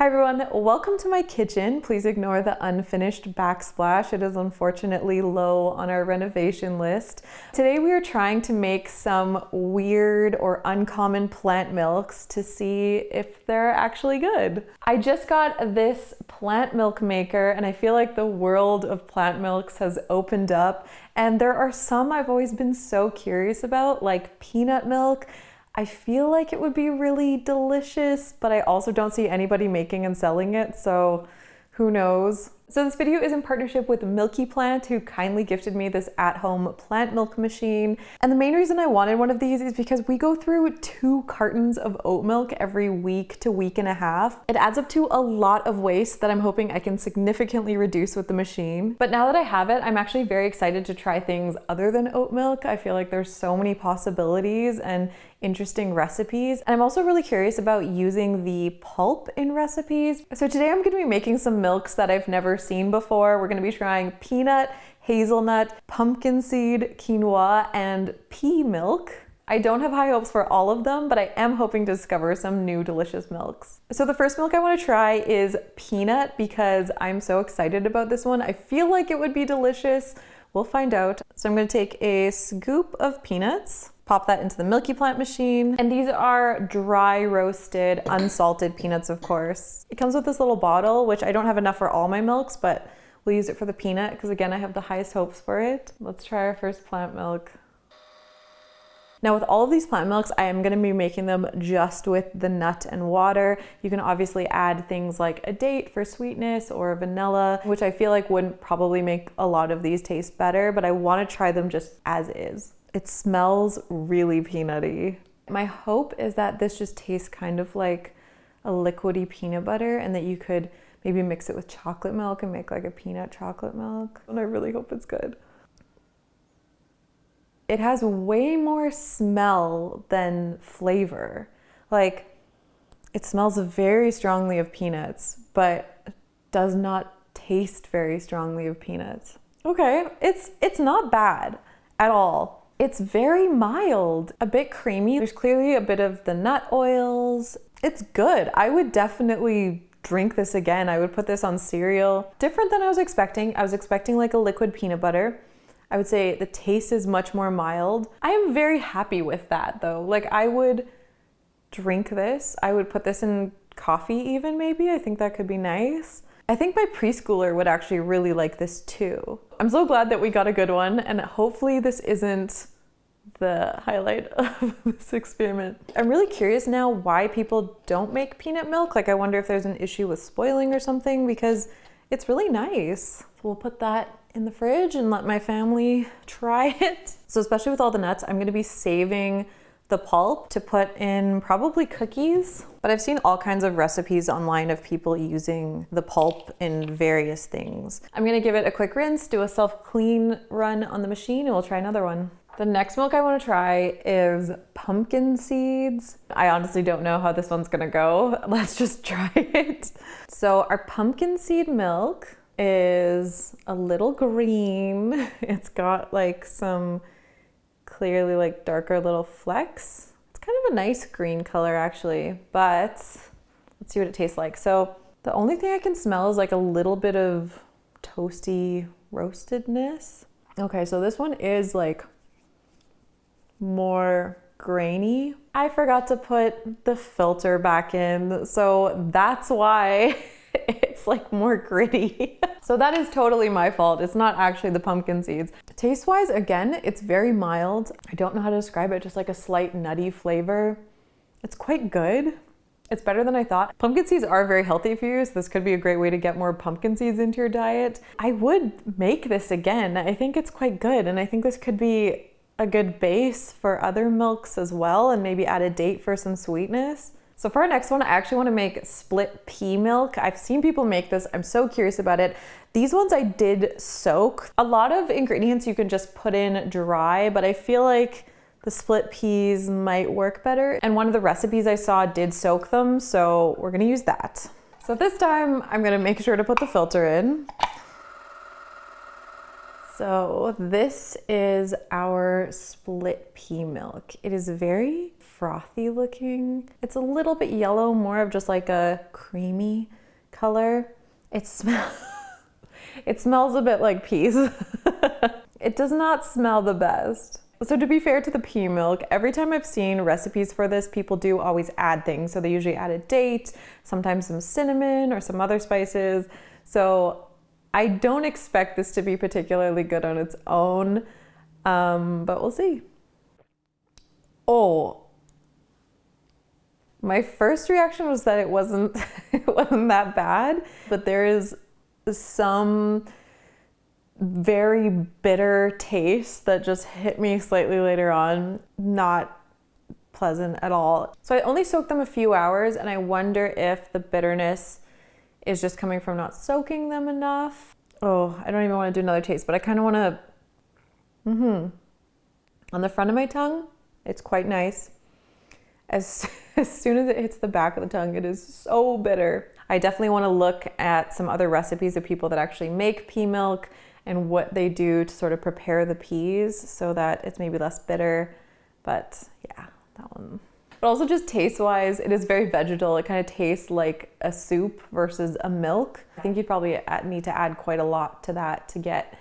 Hi everyone, welcome to my kitchen. Please ignore the unfinished backsplash. It is unfortunately low on our renovation list. Today we are trying to make some weird or uncommon plant milks to see if they're actually good. I just got this plant milk maker and I feel like the world of plant milks has opened up, and there are some I've always been so curious about, like peanut milk. I feel like it would be really delicious, but I also don't see anybody making and selling it, so who knows? So this video is in partnership with Milky Plant, who kindly gifted me this at-home plant milk machine. And the main reason I wanted one of these is because we go through 2 cartons of oat milk every week to week and a half. It adds up to a lot of waste that I'm hoping I can significantly reduce with the machine. But now that I have it, I'm actually very excited to try things other than oat milk. I feel like there's so many possibilities and interesting recipes. And I'm also really curious about using the pulp in recipes. So today I'm gonna be making some milks that I've never seen before. We're gonna be trying peanut, hazelnut, pumpkin seed, quinoa, and pea milk. I don't have high hopes for all of them, but I am hoping to discover some new delicious milks. So the first milk I want to try is peanut because I'm so excited about this one. I feel like it would be delicious. We'll find out. So I'm going to take a scoop of peanuts, pop that into the Milky Plant machine. And these are dry roasted, unsalted peanuts, of course. It comes with this little bottle, which I don't have enough for all my milks, but we'll use it for the peanut because again, I have the highest hopes for it. Let's try our first plant milk. Now with all of these plant milks, I am going to be making them just with the nut and water. You can obviously add things like a date for sweetness or vanilla, which I feel like wouldn't probably make a lot of these taste better, but I want to try them just as is. It smells really peanutty. My hope is that this just tastes kind of like a liquidy peanut butter and that you could maybe mix it with chocolate milk and make like a peanut chocolate milk. And I really hope it's good. It has way more smell than flavor. Like, it smells very strongly of peanuts, but does not taste very strongly of peanuts. Okay, it's not bad at all. It's very mild, a bit creamy. There's clearly a bit of the nut oils. It's good. I would definitely drink this again. I would put this on cereal. Different than I was expecting. I was expecting like a liquid peanut butter. I would say the taste is much more mild. I am very happy with that though. Like I would drink this. I would put this in coffee even maybe. I think that could be nice. I think my preschooler would actually really like this too. I'm so glad that we got a good one, and hopefully this isn't the highlight of this experiment. I'm really curious now why people don't make peanut milk. Like I wonder if there's an issue with spoiling or something because it's really nice. So we'll put that in the fridge and let my family try it. So especially with all the nuts, I'm gonna be saving the pulp to put in probably cookies, but I've seen all kinds of recipes online of people using the pulp in various things. I'm gonna give it a quick rinse, do a self-clean run on the machine, and we'll try another one. The next milk I wanna try is pumpkin seeds. I honestly don't know how this one's gonna go. Let's just try it. So our pumpkin seed milk is a little green. It's got like some clearly like darker little flecks. It's kind of a nice green color actually, but let's see what it tastes like. So the only thing I can smell is like a little bit of toasty roastedness. Okay, so this one is like more grainy. I forgot to put the filter back in, so that's why it's like more gritty. So that is totally my fault. It's not actually the pumpkin seeds. Taste-wise, again, it's very mild. I don't know how to describe it, just like a slight nutty flavor. It's quite good. It's better than I thought. Pumpkin seeds are very healthy for you, so this could be a great way to get more pumpkin seeds into your diet. I would make this again. I think it's quite good, and I think this could be a good base for other milks as well, and maybe add a date for some sweetness. So for our next one, I actually want to make split pea milk. I've seen people make this. I'm so curious about it. These ones I did soak. A lot of ingredients you can just put in dry, but I feel like the split peas might work better. And one of the recipes I saw did soak them, so we're gonna use that. So this time I'm gonna make sure to put the filter in. So this is our split pea milk. It is very frothy looking. It's a little bit yellow, more of just like a creamy color. It smells a bit like peas. It does not smell the best. So to be fair to the pea milk, every time I've seen recipes for this, people do always add things. So they usually add a date, sometimes some cinnamon or some other spices. So I don't expect this to be particularly good on its own, but we'll see. Oh, my first reaction was that it wasn't that bad, but there is some very bitter taste that just hit me slightly later on. Not pleasant at all. So I only soaked them a few hours, and I wonder if the bitterness is just coming from not soaking them enough. Oh, I don't even want to do another taste, but I kind of want to, on the front of my tongue, it's quite nice. As soon as it hits the back of the tongue, it is so bitter. I definitely want to look at some other recipes of people that actually make pea milk and what they do to sort of prepare the peas so that it's maybe less bitter. But yeah, that one. But also just taste-wise, it is very vegetal. It kind of tastes like a soup versus a milk. I think you'd probably need to add quite a lot to that to get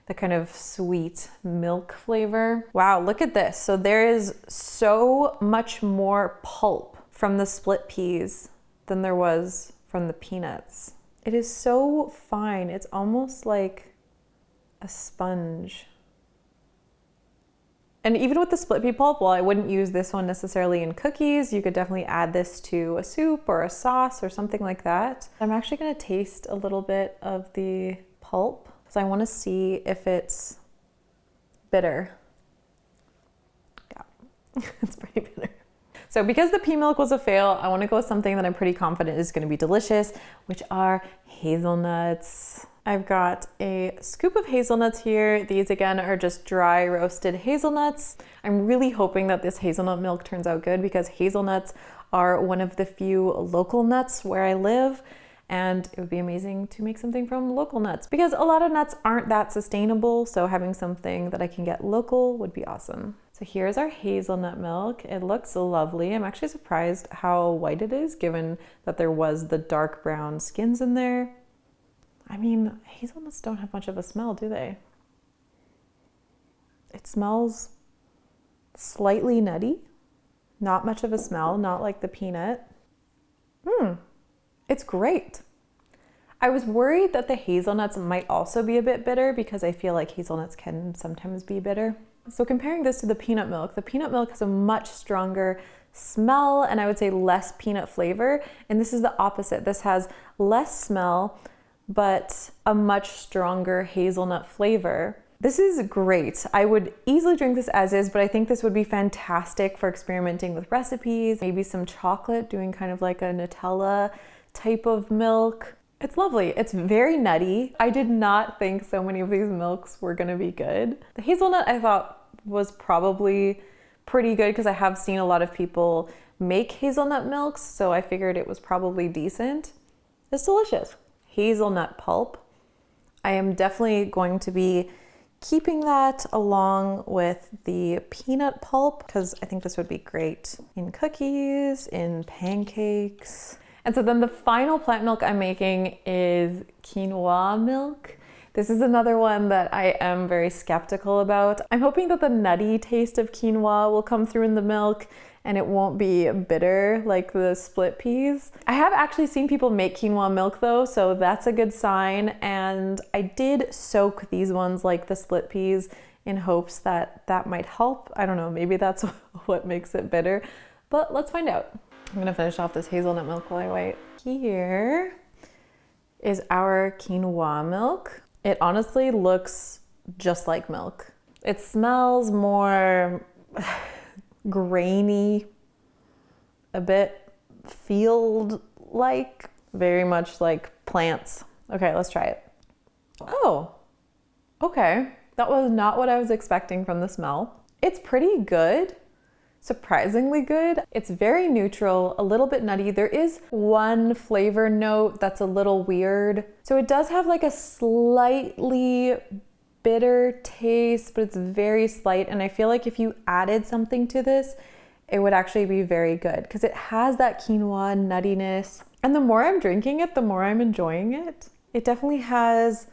the kind of sweet milk flavor. Wow, look at this. So there is so much more pulp from the split peas than there was from the peanuts. It is so fine. It's almost like a sponge. And even with the split pea pulp, while I wouldn't use this one necessarily in cookies, you could definitely add this to a soup or a sauce or something like that. I'm actually gonna taste a little bit of the pulp because I wanna see if it's bitter. Yeah, it's pretty bitter. So because the pea milk was a fail, I wanna go with something that I'm pretty confident is gonna be delicious, which are hazelnuts. I've got a scoop of hazelnuts here. These again are just dry roasted hazelnuts. I'm really hoping that this hazelnut milk turns out good because hazelnuts are one of the few local nuts where I live, and it would be amazing to make something from local nuts because a lot of nuts aren't that sustainable, so having something that I can get local would be awesome. So here's our hazelnut milk. It looks lovely. I'm actually surprised how white it is given that there was the dark brown skins in there. I mean, hazelnuts don't have much of a smell, do they? It smells slightly nutty, not much of a smell, not like the peanut. It's great. I was worried that the hazelnuts might also be a bit bitter because I feel like hazelnuts can sometimes be bitter. So comparing this to the peanut milk has a much stronger smell and I would say less peanut flavor. And this is the opposite. This has less smell, but a much stronger hazelnut flavor. This is great. I would easily drink this as is, but I think this would be fantastic for experimenting with recipes, maybe some chocolate, doing kind of like a Nutella type of milk. It's lovely. It's very nutty. I did not think so many of these milks were gonna be good. The hazelnut I thought was probably pretty good because I have seen a lot of people make hazelnut milks, so I figured it was probably decent. It's delicious. Hazelnut pulp. I am definitely going to be keeping that along with the peanut pulp because I think this would be great in cookies, in pancakes. And so then the final plant milk I'm making is quinoa milk. This is another one that I am very skeptical about. I'm hoping that the nutty taste of quinoa will come through in the milk and it won't be bitter like the split peas. I have actually seen people make quinoa milk though, so that's a good sign. And I did soak these ones like the split peas in hopes that that might help. I don't know, maybe that's what makes it bitter, but let's find out. I'm gonna finish off this hazelnut milk while I wait. Here is our quinoa milk. It honestly looks just like milk. It smells more grainy, a bit field-like, very much like plants. Okay, let's try it. Oh, okay. That was not what I was expecting from the smell. It's pretty good, surprisingly good. It's very neutral, a little bit nutty. There is one flavor note that's a little weird. So it does have like a slightly bitter taste, but it's very slight. And I feel like if you added something to this, it would actually be very good because it has that quinoa nuttiness. And the more I'm drinking it, the more I'm enjoying it. It definitely has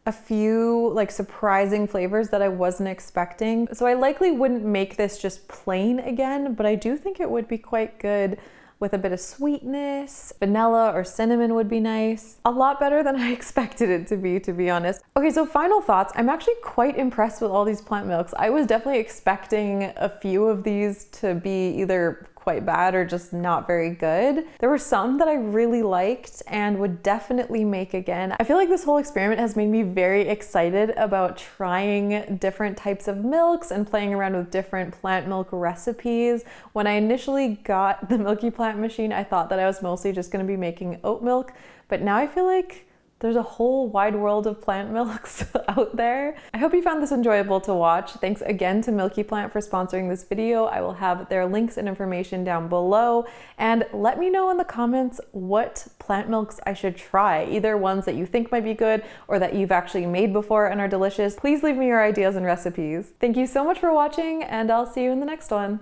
a few like surprising flavors that I wasn't expecting. So I likely wouldn't make this just plain again, but I do think it would be quite good with a bit of sweetness. Vanilla or cinnamon would be nice. A lot better than I expected it to be honest. Okay, so final thoughts. I'm actually quite impressed with all these plant milks. I was definitely expecting a few of these to be either quite bad or just not very good. There were some that I really liked and would definitely make again. I feel like this whole experiment has made me very excited about trying different types of milks and playing around with different plant milk recipes. When I initially got the Milky Plant machine, I thought that I was mostly just gonna be making oat milk, but now I feel like there's a whole wide world of plant milks out there. I hope you found this enjoyable to watch. Thanks again to Milky Plant for sponsoring this video. I will have their links and information down below. And let me know in the comments what plant milks I should try, either ones that you think might be good or that you've actually made before and are delicious. Please leave me your ideas and recipes. Thank you so much for watching, and I'll see you in the next one.